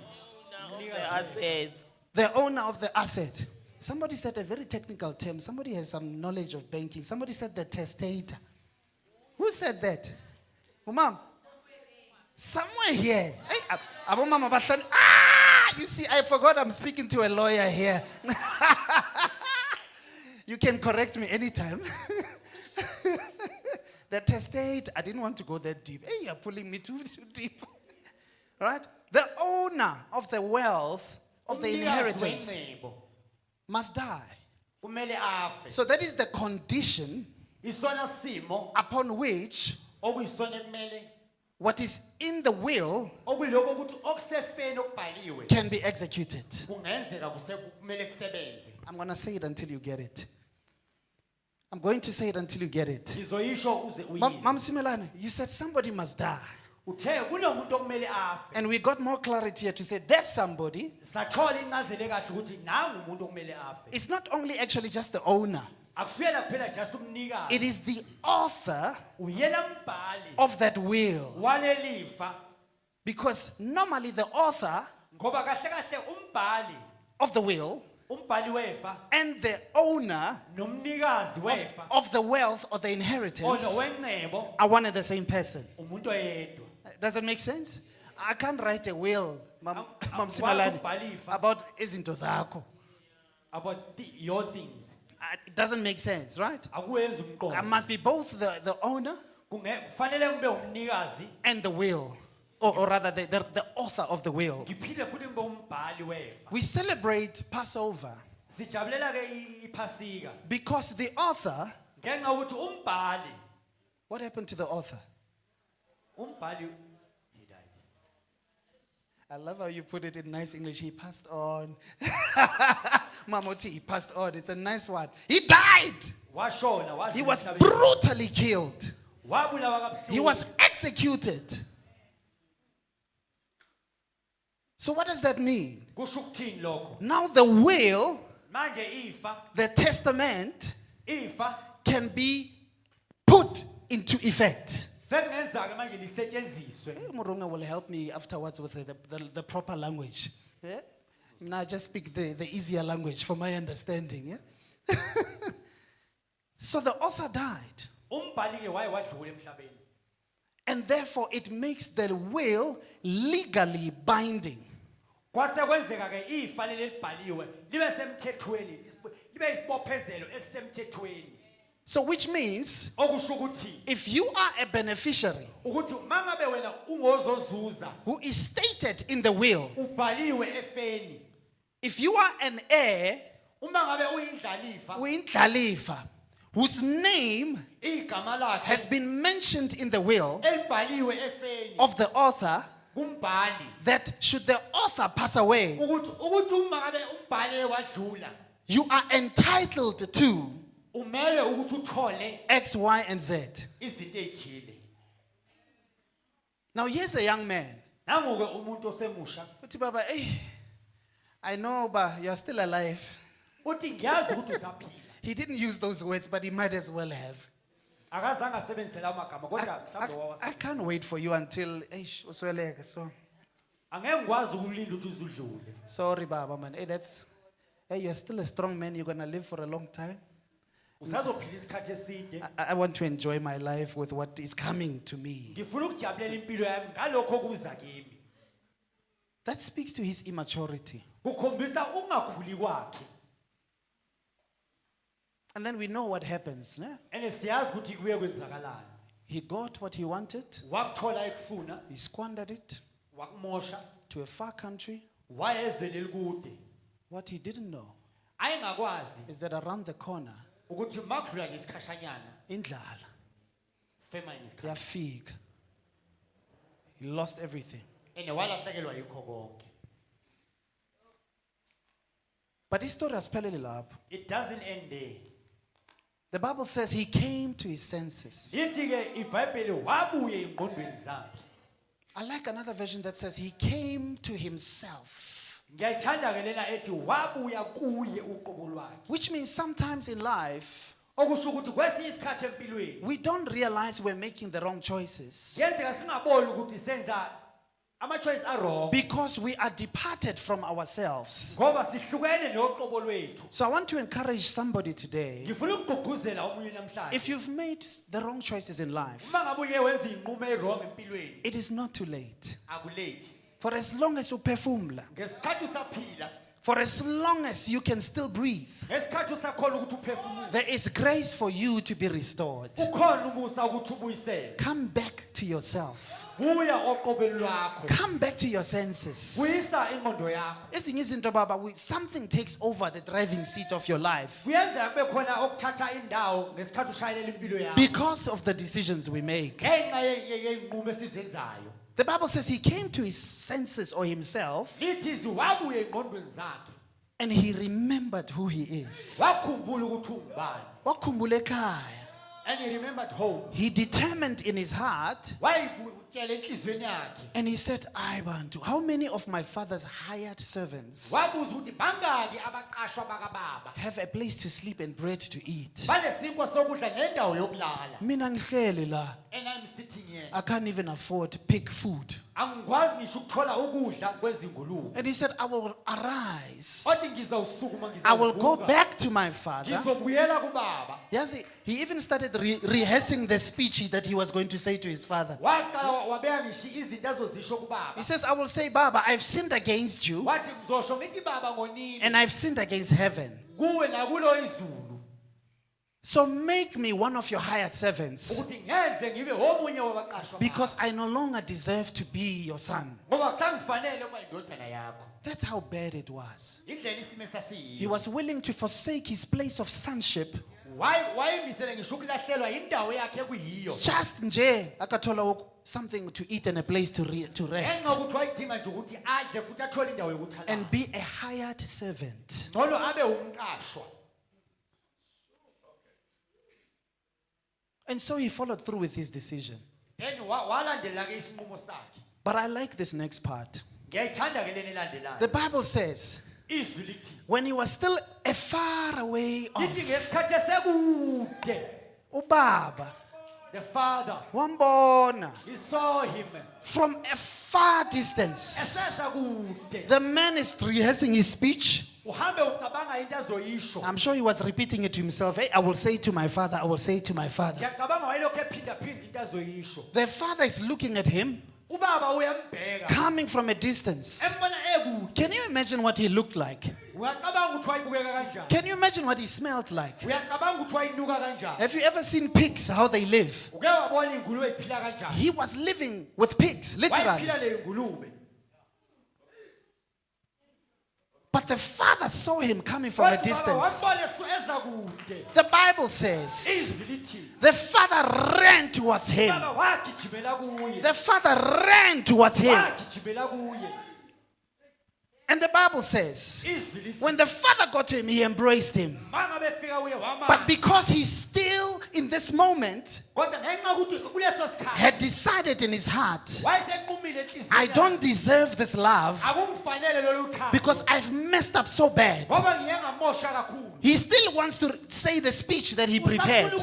The assets. The owner of the asset. Somebody said a very technical term. Somebody has some knowledge of banking. Somebody said the testator. Who Who said that? Mom. Somewhere here. Hey, abo mama bahlani. Ah, you see, I forgot I'm speaking to a lawyer here. You can correct me anytime. The testate, I didn't want to go that deep. Hey, you're pulling me too deep. Right? The owner of the wealth, of the Umnikazi inheritance, wencebo must die. kumele afe. So that is the condition Isona simo upon which okuyisona ekumele what is in the will okuyiloko ukuthi okusefeni okubhaliwe can be executed. kungenzeka kumele kusebenze. I'm going to say it until you get it. I'm going to say it until you get it. Ngizoyisho uze Mam uyizwe. Simelane, you said somebody must die. Uthe kunomuntu okumele afe. And we got more clarity here to say that somebody Sathola incazelo kahle ukuthi nangu umuntu okumele afe. is not only actually just the owner, Akusuyela kuphela just umnikazi. it is the author Uyena mbhali of that will. walelifa Because normally the author ngoba kahle kahle umbhali of the will umbhali wefa and the owner nomnikazi wefa of the wealth or the inheritance onowencebo are one and the same person. umuntu oyedwa. Does it make sense? I can't write a will, Mam Akwazi Simelane, ukubhala ifa about izinto zakho. about your things. It doesn't make sense, right? Akuyenzi I umqondo. must be both the owner Kufanele kube umnikazi and the will, or rather the author of the will. ngiphinde futhi ngibe umbhali wefa. We celebrate Passover Sijabulela ke iphasika because the author, ngenxa ukuthi umbhali what happened to the author? umbhali he died. I love how you put it in nice English. He passed on. Mamoti, he passed on. It's a nice one. He died. Washona He was brutally killed. wabulawa kabuhlungu. He was executed. So what does that mean? Kusho ukuthini lokho? Now the will, Manje ifa the testament, ifa can be put into effect. sekungenzeka manje lisetshenziswe. Murunga will help me afterwards with the proper language. Yeah? Now I just speak the easier language for my understanding. Yeah? So the author died. Umbhali ke waye wadlula emhlabeni. And therefore it makes the will legally binding. Kwase kwenzeka ke ifa leli libhaliwe libe semthethweni libe isibophezelo esisemthethweni. So which means Okusho ukuthi if you are a beneficiary ukuthi mangabe wena ungozozuza who is stated in the will, ubhaliwe efeni. if you are an heir, Uma ngabe uyindlalifa uyindlalifa, whose name igama has lakhe been mentioned in the will elibhaliwe efeni of the author, kumbhali that should the author pass away, ukuthi uma ngabe umbhali wadlula you are entitled to umele ukuthi uthole X, Y, and Z. izinto ezithile. Now here's a young man. Nangoke umuntu osemusha Uthi baba, I know, but you're still alive. uthi ngiyazi ukuthi usaphila. He didn't use those words, but he might as well have. Akazange asebenzise lawo magama kodwa mhlawumbe I can't wait for you until usweleke. So angeke ngikwazi ukulinda ukuthi uzudlule. sorry, baba man. You're still a strong man. You're gonna live for a long time. Usazophila isikhathi eside. I want to enjoy my life with what is coming to me. Ngifuna ukujabulela impilo yami ngalokho okuza kimi. That speaks to his immaturity. Kukhombisa ungakhuli kwakhe. And then we know what happens. Ne? Ene siyazi ukuthi kuye kwenzakalani. He got what he wanted. Wakuthola ekufuna, He squandered it wakumosha, to a far country. wayezweni elikude. What he didn't know Ayengakwazi is that around the corner, ukuthi makudlula lesikhashanyana, indlala, famine isikhathi. yafika. He lost everything. Ene walahlekelwa yikho konke. But his story asipheleli lapho. It doesn't end there. The Bible says he came to his senses. Yithi ke iBhayibheli wabuye ingqondweni zakhe. I like another version that says he came to himself. Ngiyayithanda ke lena ethi wabuya kuye uqobo lwakhe. Which means sometimes in life, Okusho ukuthi kwesinye isikhathi empilweni we don't realize we're making the wrong choices. kuyenzeka singaboni ukuthi senza Ama-choice are wrong. because we are departed from ourselves. Ngoba sihlukene noqobo lwethu. So I want to encourage somebody today. Ngifuna ukugqugquzela omunye namhlanje. If you've made the wrong choices in life, Uma ngabe uye wenza inqumo e-wrong empilweni, it is not too late. akulate. For as long as you perform, Ngesikhathi usaphila, for as long as you can still breathe, ngesikhathi usakhona ukuthi uphefumule, there is grace for you to be restored. ukhona umusa ukuthi ubuyisele. Come back to yourself. Buya oqobeni lwakho. Come back to your senses. Buyisa ingqondo yakho. Ezinye izinto baba, something takes over the driving seat of your life Kuyenzeka kube khona okuthatha indawo ngesikhathi ushayelela impilo yakho. because of the decisions we make. Ngenxa yey'nqumo esizenzayo. The Bible says he came to his senses or himself Lithi wabuye engqondweni zakhe. and he remembered who he is. Wakhumbula ukuthi ungubani. Wakhumbula ekhaya. And he remembered home. He determined in his heart Wayitshela enhlizweni yakhe. and he said, I want to. How many of my father's hired servants Wabuza ukuthi bangaki abaqashwa bakababa. have a place to sleep and bread to eat? Banesinkwa sokudla nendawo yokulala. Mina ngihleli la. And I'm sitting here. I can't even afford pig food. Angikwazi ngisho ukuthola ukudla kwezingulube. And he said, I will arise. Othi ngizawusukuma I will go ngizavuka. back to my father. Ngizobuyela kubaba. Yes, he even started rehearsing the speech that he was going to say to his father. Waqala wabeka ngisho izinto azozisho kubaba. He says, I will say, Baba, I've sinned against you Wathi ngizosho ngithi baba ngonini. and I've sinned against heaven. Kuwe nakulo izulu. So make me one of your hired servants Ukuthi ngenze ngibe omunye wabaqashwa. because I no longer deserve to be your son. Ngoba kusangifanele ukuba indodana yakho. That's how bad it was. Indlela isimo esasiyiyo. He was willing to forsake his place of sonship Wayemisele ngisho ukulahlelwa indawo yakhe kuyiyo. just nje akathola something to eat and a place to rest Ngenxa ukuthi wayidinga nje ukuthi adle futhi athole indawo yokuthi alale. and be a hired servant. Ngcono abe umqashwa. And so he followed through with his decision. Then walandela ke isinqumo sakhe. But I like this next part. Ngiyayithanda ke lena elandelayo. The Bible says, Izwi lithi when he was still a far away lithi off, ngesikhathi esekude. ubaba The father, wambona he saw him. from a far distance. Esesa kude. The man is rehearsing his speech. Uhambe ucabanga into azoyisho. I'm sure he was repeating it to himself. Hey, I will say to my father, I will say to my father. Ngiyacabanga wayelokhu ephinda into azoyisho. The father is looking at him, Ubaba uyambheka. coming from a distance. Embona ekude. Can you imagine what he looked like? Uyacabanga ukuthi wayibukeka kanjani? Can you imagine what he smelled like? Uyacabanga ukuthi wayinuka kanjani? Have you ever seen pigs, how they live? Uke wabona ingulube iphila kanjani? He was living with pigs, literally. Wayiphila le ngulube. But the father saw him coming from a distance. The Bible says the father ran towards him. The father ran towards him. And the Bible says when the father got to him, he embraced him. But because he's still in this moment had decided in his heart, I don't deserve this love because I've messed up so bad. He still wants to say the speech that he prepared.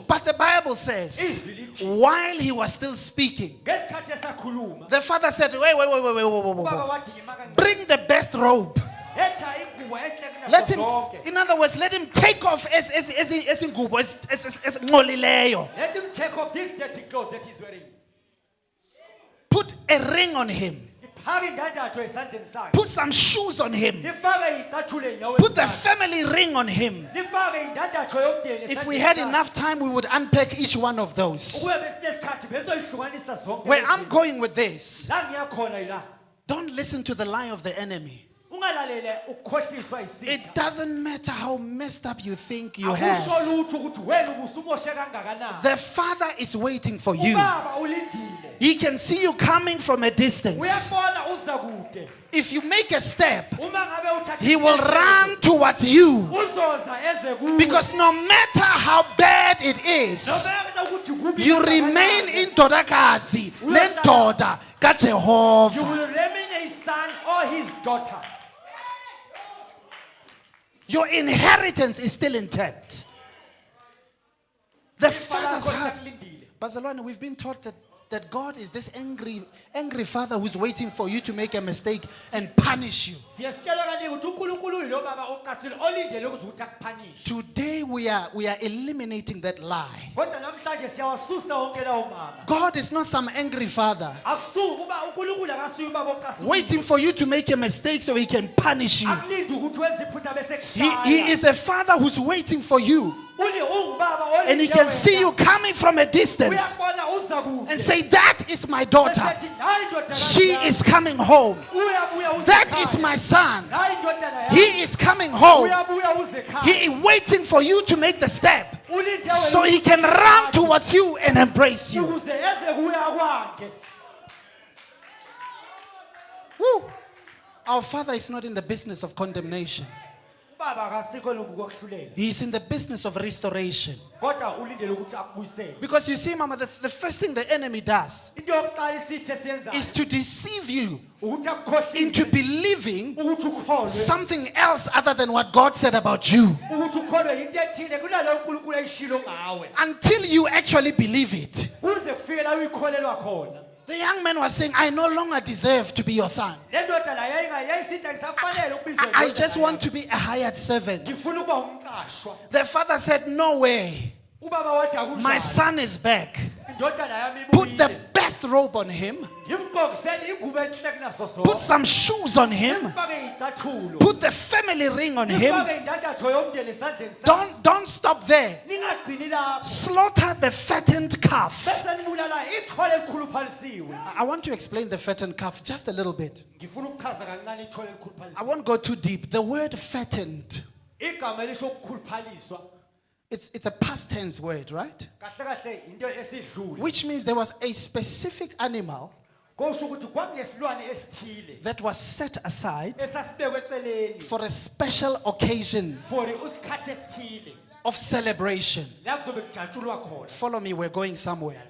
But the Bible says, while he was still speaking, the father said, wait. Bring the best robe. Let him, in other words, let him take off as ngolileyo. Let him take off this dirty clothes that he's wearing. Put a ring on him. Put some shoes on him. Put the family ring on him. If we had enough time, we would unpack each one of those. Where I'm going with this, don't listen to the lie of the enemy. It doesn't matter how messed up you think you have. The Father is waiting for you. He can see you coming from a distance. If you make a step, He will run towards you. Because no matter how bad it is, you remain in Todakazi, Nentoda, You Kajehova. will remain a son or his daughter. Your inheritance is still intact. The Father's heart. Bazalwane, we've been taught that that God is this angry father who's waiting for you to make a mistake and punish you. Siyasitshela kaningi ukuthi uNkulunkulu uyilo baba ocasile olindele ukuthi utakupunish. Today we are eliminating that lie. Kodwa namhlanje siyawasusa wonke lawo mama. God is not some angry father Akusuka kuba uNkulunkulu akasuyi ubaba ocasile. waiting for you to make a mistake so he can punish you. Akulindi ukuthi wenze iphutha bese He kushaya. is a father who's waiting for you. Uli ungubaba And he can see you coming from a distance Uyabona uza kude. and say, that is my daughter. Esethi, "Nayi indodakazi She yami." is coming home. Uyabuya uze That ekhaya. is my son. Nayi indodana yami. He is coming home. Uyabuya uze ekhaya. He is waiting for you to make the step Ulinde wena so he can run towards you and embrace you. ukuze eze kuya kwakhe. Woo. Our father is not in the business of condemnation. Ubaba akasikho lokhu kokuhlulela. He is in the business of restoration. Kodwa ulindele ukuthi akubuyisele. Because you see, Mama, the first thing the enemy does Into yokuqala isithe siyenzayo is to deceive you ukuthi akukhohlise into believing ukuthi ukholwe something else other than what God said about you ukuthi ukholwe into ethile kunalo uNkulunkulu ayishilo ngawe until you actually believe it. kuze kufike la uyikholelwa khona. The young man was saying, I no longer deserve to be your son. Le ndoda la yayisithi ngisafanele ukubizwa I just want to be a hired servant. ngifuna ukuba umqashwa. The father said, no way. Ubaba wathi akunjalo. My son is back. Indodana yami Put the ibuyile. best robe on him. Ngimgqokisele ingubo enhle kunaso sonke. Put some shoes on him. Ngimfake izicathulo. Put the family ring on him. Ngimfake indandatho yomndeni esandleni sami. Don't stop there. Ningagcini lapho. Slaughter the fattened calf. Bese nibulala ithole elikhuluphalisiwe. I want to explain the fattened calf just a little bit. Ngifuna ukuchaza kancane ithole I elikhuluphalisiwe. won't go too deep. The word fattened, Igama elisho ukukhuluphaliswa it's a past tense word, right? kahle kahle into esidlule. Which means there was a specific animal Kusho ukuthi kwakunesilwane esithile that was set aside esasibekwe eceleni for a special occasion for isikhathi esithile of celebration. la kuzobe kujatshulwa khona. Follow me, we're going somewhere.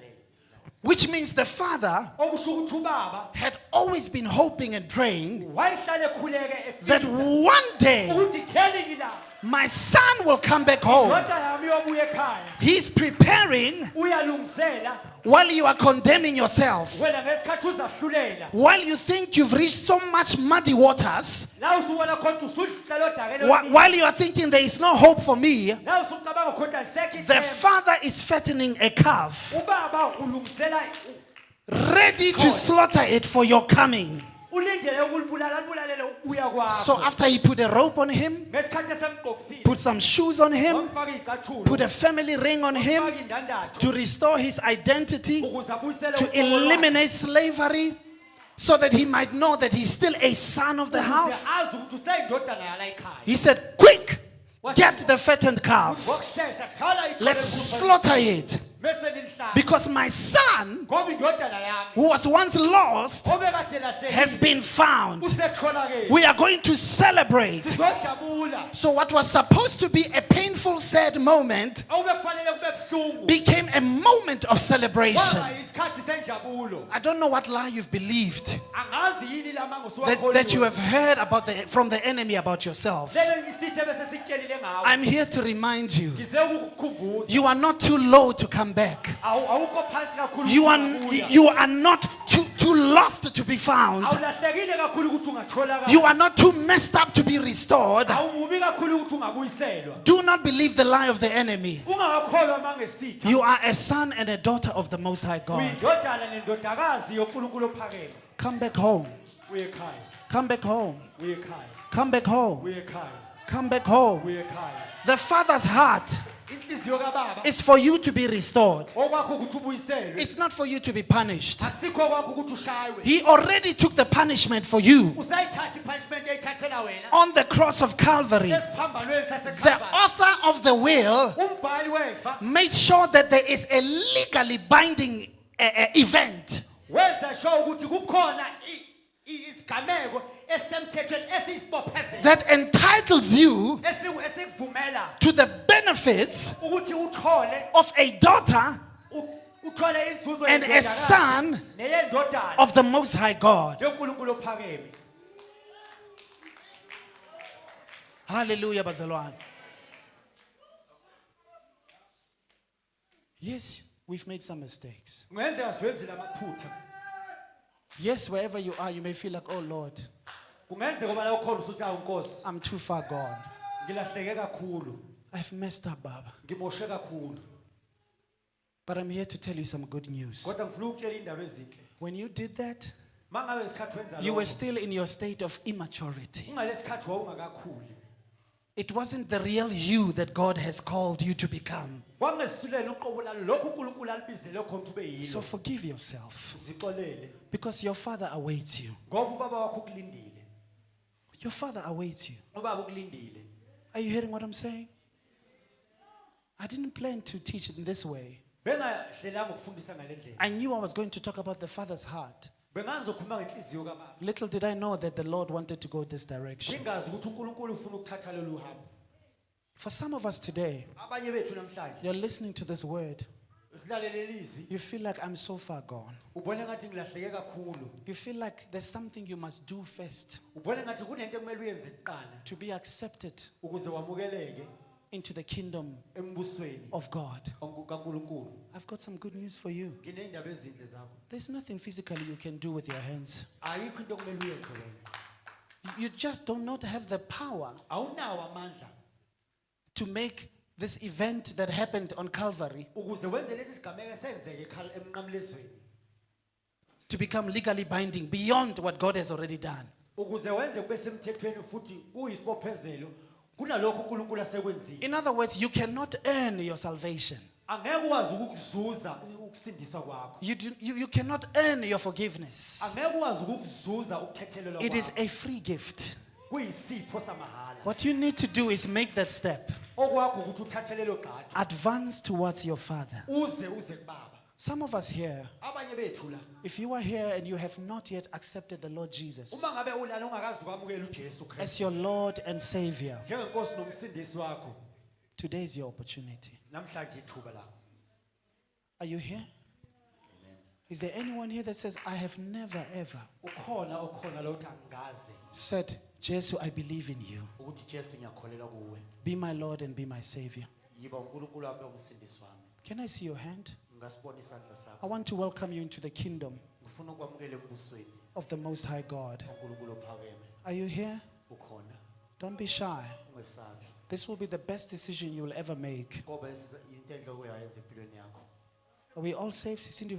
Which means the father Okusho ukuthi ubaba had always been hoping and praying wayehlale ekhuleke that efisa one day ukuthi khelingi la my son will come back home. indodana yami yobuya ekhaya He's preparing uyalungisela while you are condemning yourself. wena ngesikhathi uzahlulela While you think you've reached so much muddy waters, la usubona khona usuhlala odakeni while you are thinking there is no hope for me, la usucabanga khona lisekho the ithemba. father is fattening a calf, Ubaba ulungisela ready to slaughter it for your coming. ulindele ukulibulala alibulalele ukubuya So kwakho after he put a rope on him, ngesikhathi esemgqokisile put some shoes on him, wamfaka izicathulo put a family ring on him wamfaka indandatho to restore his identity, ukuze abuyisele to uqobo lwakhe. eliminate slavery, so that he might know that he's still a son of the Ukuze house. azi ukuthi useyindodana yala ekhaya. He said, quick, get the fattened calf. Ngokushesha thwala ithole Let's elikhulu slaughter it. bese nilihlaba. Because my son, Ngoba indodana yami who was once lost, obekade lahlekile has been found. usetholakele. We are going to celebrate. Sizojabula. So what was supposed to be a painful, sad moment Awubekufanele kube buhlungu. became a moment of celebration. Kwaba isikhathi senjabulo. I don't know what lie you've believed Angazi yini la mango that you have heard from the enemy about yourself. Lelo isithe bese sikutshelile ngawo. I'm here to remind you, Ngize ukukukhumbuza. you are not too low to come back. Awukho phansi kakhulu. You are not too lost to be found. Awulahlekile kakhulu ukuthi ungatholakala. You are not too messed up to be restored. Awumubi kakhulu ukuthi ungabuyiselwa. Do not believe the lie of the enemy. Ungakholwa mangesitha. You are a son and a daughter of the Most High God. Uyindodana nendodakazi yoNkulunkulu ophakeme. Come back home. Uye ekhaya. Come back home. Uye ekhaya. Come back home. Uye ekhaya. Come back home. Uye ekhaya. The father's heart Inhliziyo kababa is for you to be restored. okwakho ukuthi ubuyiselwe. It's not for you to be punished. Akusikho kwakho ukuthi ushaywe. He already took the punishment for you Usayithatha ipunishment eyithathela wena. on the cross of Calvary. Esiphambanweni The saseKhalvari. author of the will Umbhali wefa made sure that there is a legally binding event wenza sure ukuthi kukhona isigameko esemthethweni esiyisibophezelo that entitles you esikuvumela to the benefits ukuthi uthole of a daughter uthole inzuzo and a son neyendodana of the Most High God. yoNkulunkulu ophakeme. Hallelujah, bazalwane. Yes, We've made some mistakes. Kungenzeka siwenzile amaphutha. Yes, wherever you are, you may feel like, oh Lord, Kungenzeka ngoba la ukhona usuthi awu Nkosi, I'm too far gone. ngilahleke kakhulu, I've messed up, Baba. ngimoshe kakhulu. But I'm here to tell you some good news. Kodwa ngifuna ukutshela indaba ezinhle. When you did that, Mangabe isikhathi wenza you were lokho, still in your state of immaturity. ungalesikhathi wawungakakhuli. It wasn't the real you that God has called you to become. Kwangesulele uqobo lalo lokho uNkulunkulu alibizele khona ube So yilo. forgive yourself Zixolele because your Father awaits you. ngoba ubaba wakho ukulindile. Your Father awaits you. Ubaba ukulindile. Are you hearing what I'm saying? I didn't plan to teach it in this way. Bengahlelanga ukufundisa ngalendlela. I knew I was going to talk about the Father's heart. Bengazokhuluma ngenhliziyo kaBaba. Little did I know that the Lord wanted to go this direction. Ngingazi ukuthi uNkulunkulu ufuna ukuthatha lolu hambo. For some of us today, Abanye bethu namhlanje you're listening to this word. silalele lizwi, You feel like I'm so far gone. ubone ngathi ngilahleke kakhulu. You feel like there's something you must do first Ubone ngathi kunento ekumele uyenze kuqala to be accepted ukuze wamukeleke into the kingdom embusweni of God. kaNkulunkulu. I've got some good news for you. Ngineyindaba ezinhle zakho. There's nothing physically you can do with your hands. Ayikho into okumele uyenze wena. You just do not have the power Awunawo amandla to make this event that happened on Calvary ukuze wenze lesi sigameko esenzeke emnqamlezweni. to become legally binding beyond what God has already done. Ukuze wenze kube semthethweni futhi kuyisibophezelo kunalokho uNkulunkulu asekwenzile. In other words, you cannot earn your salvation. Angeke ukwazi ukukuzuza ukusindiswa kwakho. You cannot earn your forgiveness. Angeke ukwazi ukukuzuza ukuthethelelwa It is kwakho. a free gift. Kuyisipho samahala. What you need to do is make that step. Okwakho ukuthi uthathelelo gxathu Advance towards your Father. uze kubaba. Some of us here, Abanye bethu la if you are here and you have not yet accepted the Lord Jesus uma ngabe ulana ungakazi ukwamukela uJesu Kristu as your Lord and Savior, njengenkosi nomsindisi wakho, today is your opportunity. namhlanje ithuba la. Are you here? Is there anyone here that says, I have never ever Ukhona lo uthi angaze said, Jesus, I believe in you. ukuthi Jesu ngiyakholelwa kuwe. Be my Lord and be my Savior. Yiba uNkulunkulu wami umsindisi wami. Can I see your hand? Ngasibona isandla I sakho. want to welcome you into the kingdom Ngifuna ukwamukela embusweni of the Most High God. uNkulunkulu ophakeme. Are you here? Ukhona. Don't be shy. Ungesabi. This will be the best decision you will ever make. Ngoba into enhle oyayenza empilweni yakho. Are we all safe? Sisindi